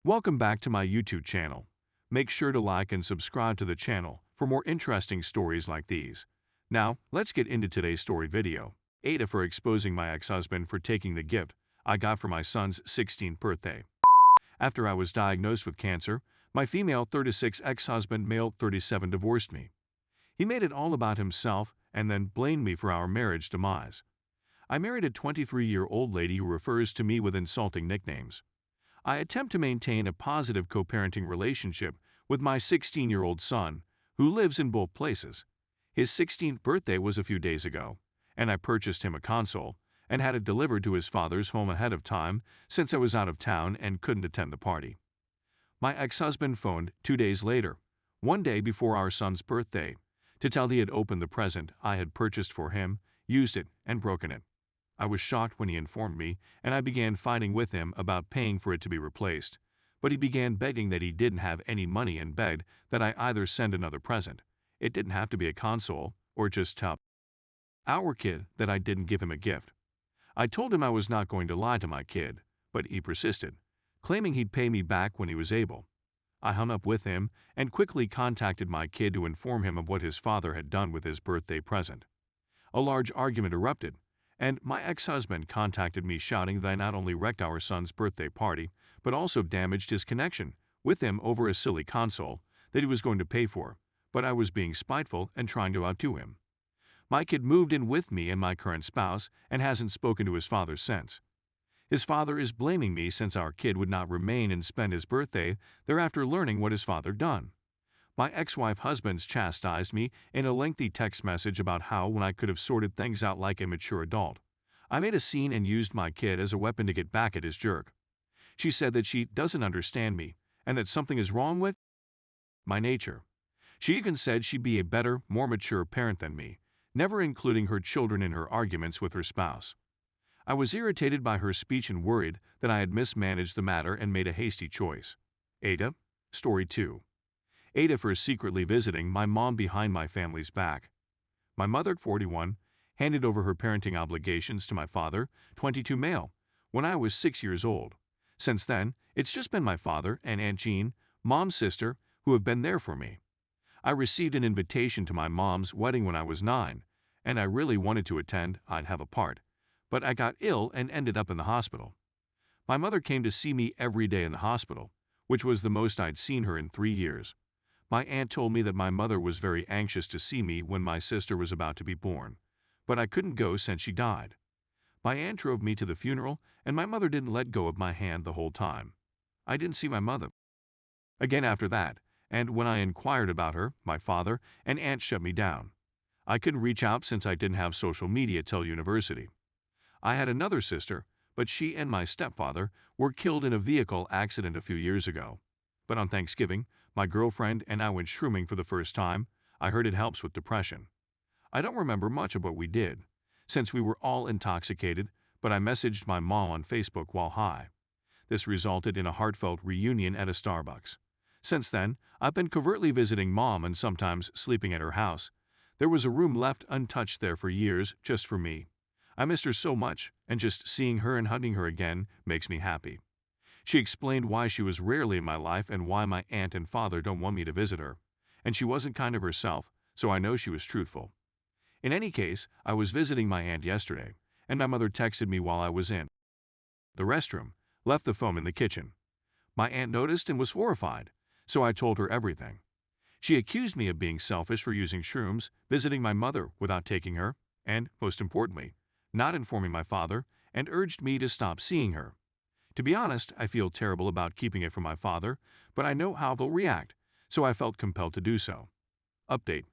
Welcome back to my YouTube channel. Make sure to like and subscribe to the channel for more interesting stories like these. Now, let's get into today's story video. AITA for exposing my ex-husband for taking the gift I got for my son's 16th birthday. After I was diagnosed with cancer, my female 36 ex-husband, male 37, divorced me. He made it all about himself and then blamed me for our marriage demise. I married a 23-year-old lady who refers to me with insulting nicknames. I attempt to maintain a positive co-parenting relationship with my 16-year-old son, who lives in both places. His 16th birthday was a few days ago, and I purchased him a console and had it delivered to his father's home ahead of time since I was out of town and couldn't attend the party. My ex-husband phoned 2 days later, one day before our son's birthday, to tell he had opened the present I had purchased for him, used it, and broken it. I was shocked when he informed me, and I began fighting with him about paying for it to be replaced, but he began begging that he didn't have any money and begged that I either send another present. It didn't have to be a console, or just tell our kid that I didn't give him a gift. I told him I was not going to lie to my kid, but he persisted, claiming he'd pay me back when he was able. I hung up with him and quickly contacted my kid to inform him of what his father had done with his birthday present. A large argument erupted, and my ex-husband contacted me shouting that I not only wrecked our son's birthday party, but also damaged his connection with him over a silly console that he was going to pay for, but I was being spiteful and trying to outdo him. My kid moved in with me and my current spouse and hasn't spoken to his father since. His father is blaming me since our kid would not remain and spend his birthday there after learning what his father done. My ex-wife husband's chastised me in a lengthy text message about how when I could have sorted things out like a mature adult, I made a scene and used my kid as a weapon to get back at his jerk. She said that she doesn't understand me and that something is wrong with my nature. She even said she'd be a better, more mature parent than me, never including her children in her arguments with her spouse. I was irritated by her speech and worried that I had mismanaged the matter and made a hasty choice. AITA, Story 2. AITA for secretly visiting my mom behind my family's back. My mother, 41, handed over her parenting obligations to my father, 22, male, when I was 6 years old. Since then, it's just been my father and Aunt Jean, mom's sister, who have been there for me. I received an invitation to my mom's wedding when I was 9, and I really wanted to attend. I'd have a part, but I got ill and ended up in the hospital. My mother came to see me every day in the hospital, which was the most I'd seen her in 3 years. My aunt told me that my mother was very anxious to see me when my sister was about to be born, but I couldn't go since she died. My aunt drove me to the funeral, and my mother didn't let go of my hand the whole time. I didn't see my mother again after that, and when I inquired about her, my father and aunt shut me down. I couldn't reach out since I didn't have social media till university. I had another sister, but she and my stepfather were killed in a vehicle accident a few years ago. But on Thanksgiving, my girlfriend and I went shrooming for the first time. I heard it helps with depression. I don't remember much of what we did, since we were all intoxicated, but I messaged my mom on Facebook while high. This resulted in a heartfelt reunion at a Starbucks. Since then, I've been covertly visiting mom and sometimes sleeping at her house. There was a room left untouched there for years, just for me. I missed her so much, and just seeing her and hugging her again makes me happy. She explained why she was rarely in my life and why my aunt and father don't want me to visit her. And she wasn't kind of herself, so I know she was truthful. In any case, I was visiting my aunt yesterday, and my mother texted me while I was in the restroom, left the phone in the kitchen. My aunt noticed and was horrified, so I told her everything. She accused me of being selfish for using shrooms, visiting my mother without taking her, and, most importantly, not informing my father, and urged me to stop seeing her. To be honest, I feel terrible about keeping it from my father, but I know how they'll react, so I felt compelled to do so. Update.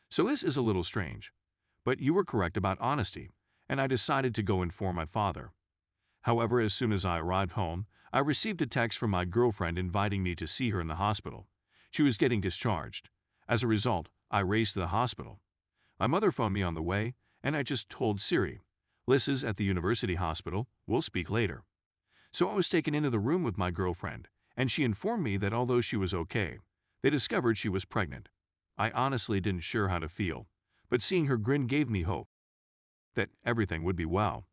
So this is a little strange, but you were correct about honesty, and I decided to go inform my father. However, as soon as I arrived home, I received a text from my girlfriend inviting me to see her in the hospital. She was getting discharged. As a result, I raced to the hospital. My mother phoned me on the way, and I just told Siri, "Liz at the university hospital, we'll speak later." So I was taken into the room with my girlfriend, and she informed me that although she was okay, they discovered she was pregnant. I honestly didn't sure how to feel, but seeing her grin gave me hope that everything would be well.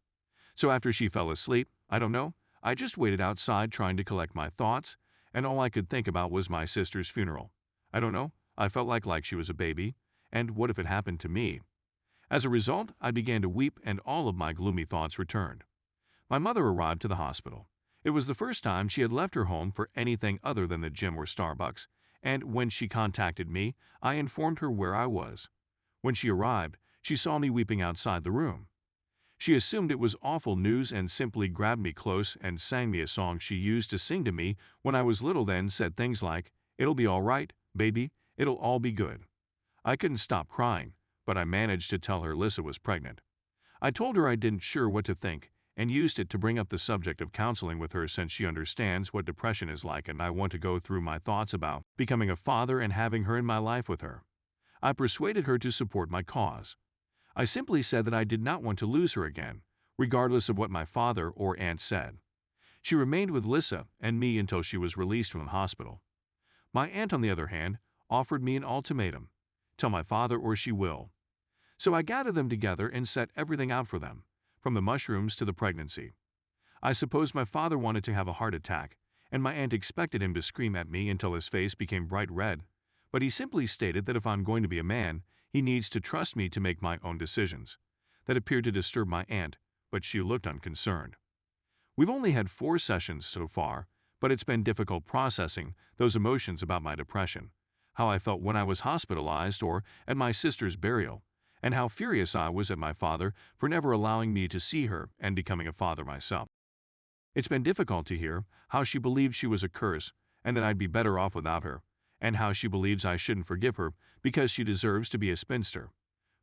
So after she fell asleep, I don't know, I just waited outside trying to collect my thoughts, and all I could think about was my sister's funeral. I don't know, I felt like she was a baby, and what if it happened to me? As a result, I began to weep and all of my gloomy thoughts returned. My mother arrived to the hospital. It was the first time she had left her home for anything other than the gym or Starbucks, and when she contacted me, I informed her where I was. When she arrived, she saw me weeping outside the room. She assumed it was awful news and simply grabbed me close and sang me a song she used to sing to me when I was little, then said things like, "It'll be all right, baby, it'll all be good." I couldn't stop crying, but I managed to tell her Lissa was pregnant. I told her I didn't sure what to think and used it to bring up the subject of counseling with her since she understands what depression is like and I want to go through my thoughts about becoming a father and having her in my life with her. I persuaded her to support my cause. I simply said that I did not want to lose her again, regardless of what my father or aunt said. She remained with Lissa and me until she was released from the hospital. My aunt, on the other hand, offered me an ultimatum: tell my father or she will. So I gathered them together and set everything out for them, from the mushrooms to the pregnancy. I suppose my father wanted to have a heart attack, and my aunt expected him to scream at me until his face became bright red, but he simply stated that if I'm going to be a man, he needs to trust me to make my own decisions. That appeared to disturb my aunt, but she looked unconcerned. We've only had 4 sessions so far, but it's been difficult processing those emotions about my depression, how I felt when I was hospitalized or at my sister's burial, and how furious I was at my father for never allowing me to see her and becoming a father myself. It's been difficult to hear how she believed she was a curse and that I'd be better off without her, and how she believes I shouldn't forgive her because she deserves to be a spinster.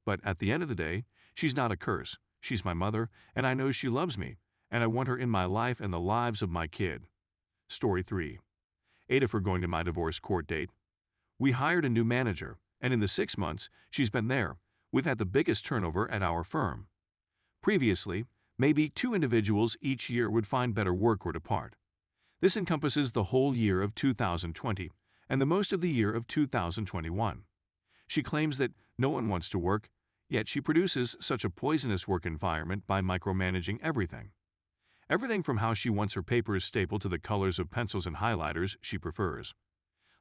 But at the end of the day, she's not a curse. She's my mother, and I know she loves me, and I want her in my life and the lives of my kid. Story 3. Ada for going to my divorce court date. We hired a new manager, and in the 6 months she's been there, we've had the biggest turnover at our firm. Previously, maybe 2 individuals each year would find better work or depart. This encompasses the whole year of 2020 and the most of the year of 2021. She claims that no one wants to work, yet she produces such a poisonous work environment by micromanaging everything. Everything from how she wants her papers stapled to the colors of pencils and highlighters she prefers.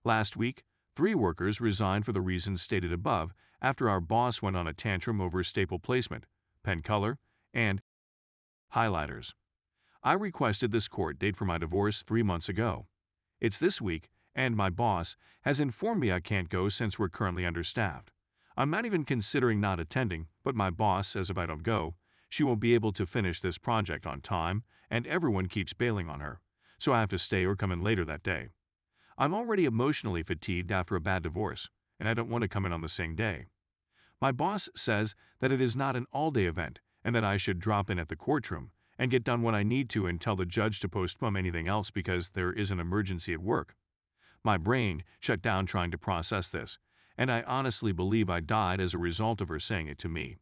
Last week, 3 workers resigned for the reasons stated above after our boss went on a tantrum over staple placement, pen color, and highlighters. I requested this court date for my divorce 3 months ago. It's this week, and my boss has informed me I can't go since we're currently understaffed. I'm not even considering not attending, but my boss says if I don't go, she won't be able to finish this project on time, and everyone keeps bailing on her, so I have to stay or come in later that day. I'm already emotionally fatigued after a bad divorce, and I don't want to come in on the same day. My boss says that it is not an all-day event and that I should drop in at the courtroom and get done when I need to and tell the judge to postpone anything else because there is an emergency at work. My brain shut down trying to process this, and I honestly believe I died as a result of her saying it to me.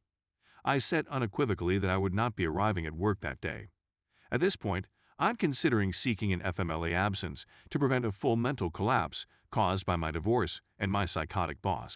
I said unequivocally that I would not be arriving at work that day. At this point, I'm considering seeking an FMLA absence to prevent a full mental collapse caused by my divorce and my psychotic boss.